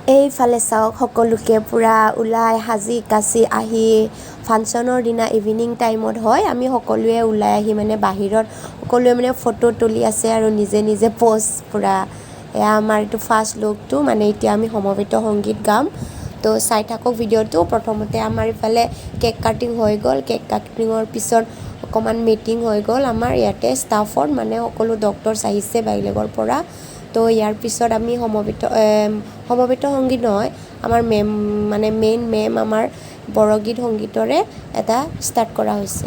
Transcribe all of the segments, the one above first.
এইফালে চাওক সকলোকে পুৰা ওলাই সাজি কাচি আহি ফাংচনৰ দিনা ইভিনিং টাইমত হয় আমি সকলোৱে ওলাই আহি মানে বাহিৰত সকলোৱে মানে ফটো তুলি আছে আৰু নিজে নিজে পোষ্ট পুৰা এয়া আমাৰ এইটো ফাৰ্ষ্ট লুকটো মানে এতিয়া আমি সমবেত সংগীত গাম তো চাই থাকক ভিডিঅ'টো প্ৰথমতে আমাৰ ইফালে কেক কাটিং হৈ গ'ল কেক কাটিঙৰ পিছত অকণমান মিটিং হৈ গ'ল আমাৰ ইয়াতে ষ্টাফৰ মানে সকলো ডক্টৰছ আহিছে বেলেগৰ পৰা তো ইয়াৰ পিছত আমি সমবেত সংগীত নহয় আমাৰ মেম মানে মেইন মেম আমাৰ বৰগীত সংগীতৰে এটা ষ্টাৰ্ট কৰা হৈছে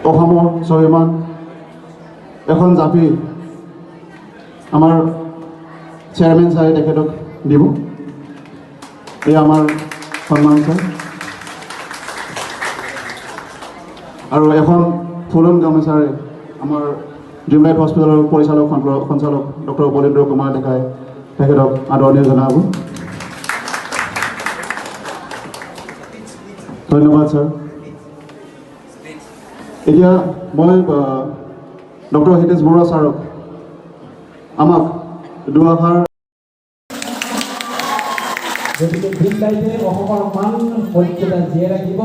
অসমৰ স্বাভিমান এখন জাপি আমাৰ চেয়াৰমেন ছাৰে তেখেতক দিব এই আমাৰ সন্মান ছাৰ আৰু এখন ফুলন গামোচাৰে আমাৰ ড্ৰিমলাইট হস্পিটেলৰ পৰিচালক সঞ্চালক ডক্টৰ উপেন্দ্ৰ কুমাৰ ডেকাই তেখেতক আদৰণি জনাব ধন্যবাদ ছাৰ এতিয়া মই ডক্টৰ হিতেশ বৰুৱা ছাৰক আমাক দুআষাৰ গতিকে ড্ৰিমলাইটে অসমৰ মান মৰ্যাদা জীয়াই ৰাখিব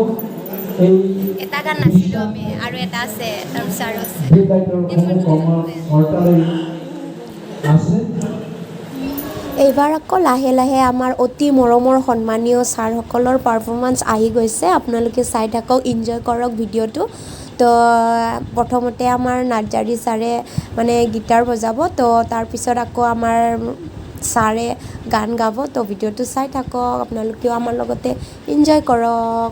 এই এটা গান নাচিলো আমি আৰু এটা আছে তাৰপিছত আৰু আছে ড্ৰিমলাইটৰ কৰ্মকৰ্তালৈ আছে এইবাৰ আকৌ লাহে লাহে আমাৰ অতি মৰমৰ সন্মানীয় ছাৰসকলৰ পাৰফৰ্মেঞ্চ আহি গৈছে আপোনালোকে চাই থাকক এনজয় কৰক ভিডিঅ'টো তো প্ৰথমতে আমাৰ নাৰ্জাৰী ছাৰে মানে গীটাৰ বজাব তো তাৰপিছত আকৌ আমাৰ ছাৰে গান গাব তো ভিডিঅ'টো চাই থাকক আপোনালোকেও আমাৰ লগতে এনজয় কৰক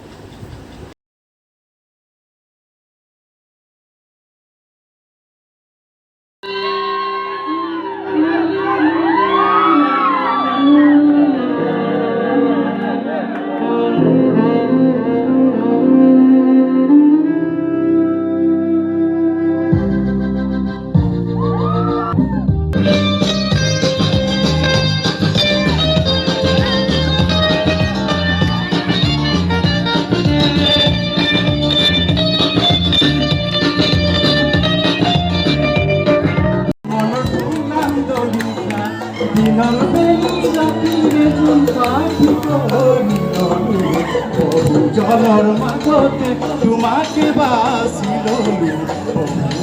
জলৰ মাজতে তোমাকে বাছি ললো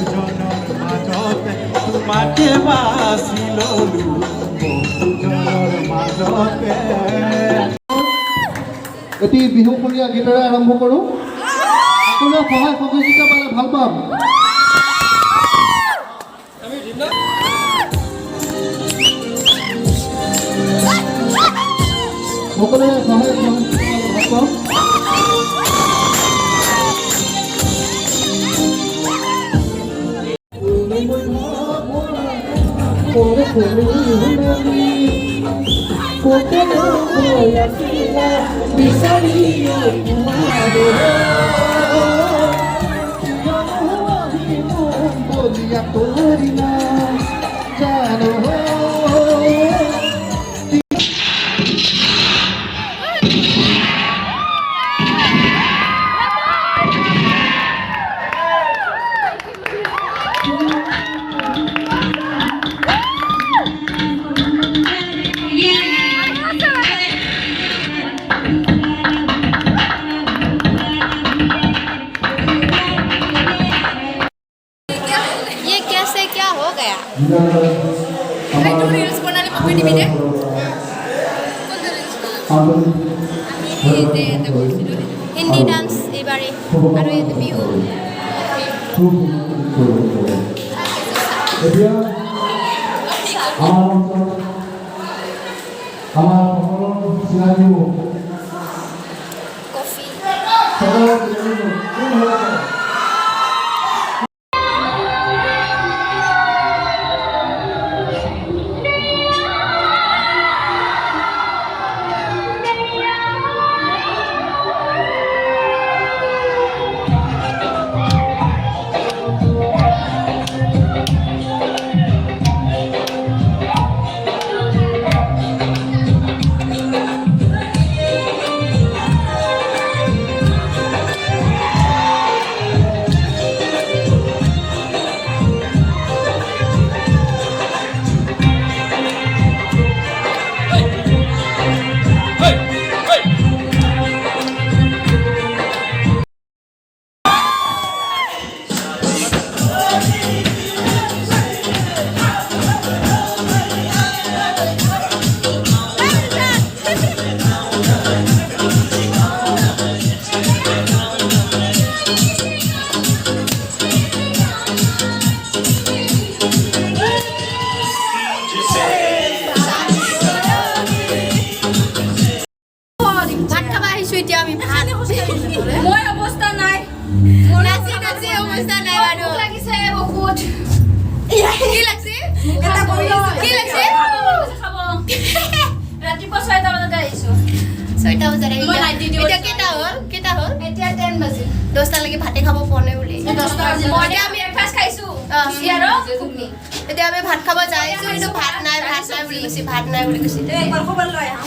জনৰ মাজতে বাছি ললো বহুজনৰ মাজতে এটি বিহুখনীয়া গীতেৰে আৰম্ভ কৰোঁ সকলোৱে সহায় সহযোগিতা পালে ভাল পাম সকলোৱে সহায় সহযোগিতা পালে ভাল পাম हिंदी डांस एबारे और ये बिहू दोस्ता लगे भाते खाबो पने बोले 10টা বাজে আমি ব্রেকফাস্ট খাইছো ইয়াरो ঘুগনি এতিয়া আমি ভাত খাব যাইছো কিন্তু ভাত নাই বুলি কৈছি ভাত নাই বুলি কৈছি একবাৰ খবৰ লৈ আহা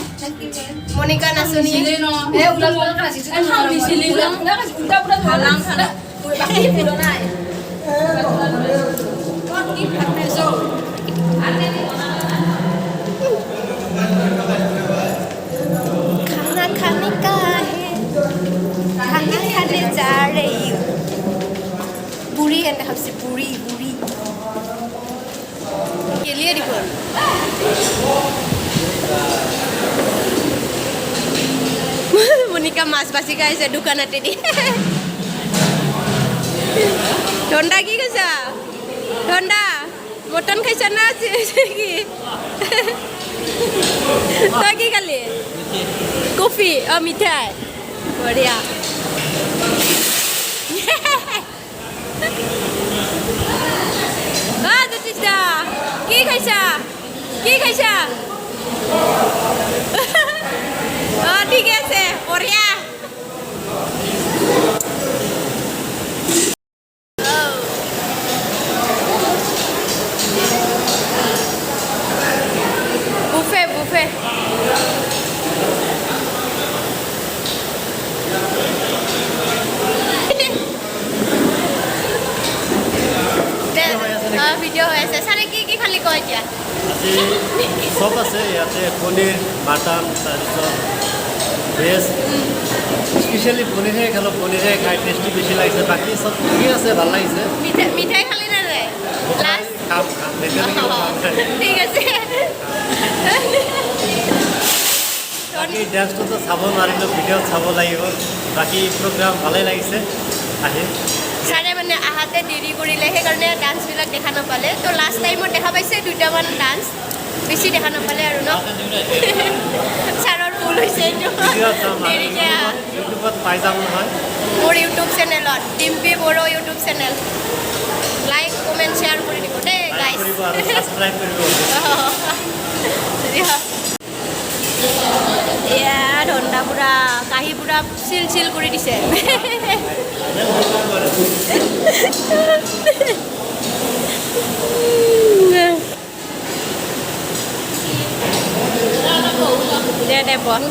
মনিকা নাচনি এ উলা উলা নাচিছো খাও দিছিলি না উল্টা পুরা ধলাম খানা বাকি পুরো নাই কোন কি ভাত খাইছো खाना खाने का है खाना खाने जा रही हूँ बुरी है ना हमसे बुरी के लिए रिपोर्ट मोनिका माছ बाছি খাইছে দোকানতে দি ঠণ্ডা কি কৈছা ঠণ্ডা মটন খাইছা না কি तय की खाली कॉफी और मिठाई बढ़िया की खाइसा ठीक है बढ़िया buffet ভিডিও হৈ আছে সারে কি খালি কয় এতিয়া আজি সব আছে ইয়াতে পনীৰ মাটন তাৰপিছত ভেজ স্পেশালি পনীৰহে খালো পনীৰহে খাই টেষ্টি বেছি লাগিছে বাকি সব ঠিকে আছে ভাল লাগিছে মিঠাই খালি না রে লাস্ট খাম ডেন্সটোতো চাব নোৱাৰিলোঁ, ভিডিঅ'ত চাব লাগিব। বাকী প্ৰগ্ৰাম ভালেই লাগিছে আহি। ছাৰে মানে আহাতে দেৰি কৰিলে, সেইকাৰণে ডান্সবিলাক দেখা নাপালে। তো লাষ্ট টাইমত দেখা পাইছে 2টামান ডান্স, বেছি দেখা নাপালে আৰু ন। ছাৰৰ ভুল হৈছে এইটো। ভিডিঅ'ত চাম আৰু দেৰিকে ইউটিউবত পাই যাম নহয়। মোৰ ইউটিউব চেনেলত Dimpi Boro YouTube channel like comment share কৰি দিব দেই লাইক গাইজ। কৰিব আৰু ছাবস্ক্ৰাইব কৰিব। এয়া ধন্দা পুৰা কাঁহী পুৰা চিল চিল কৰি দিছে। দে দে বহ।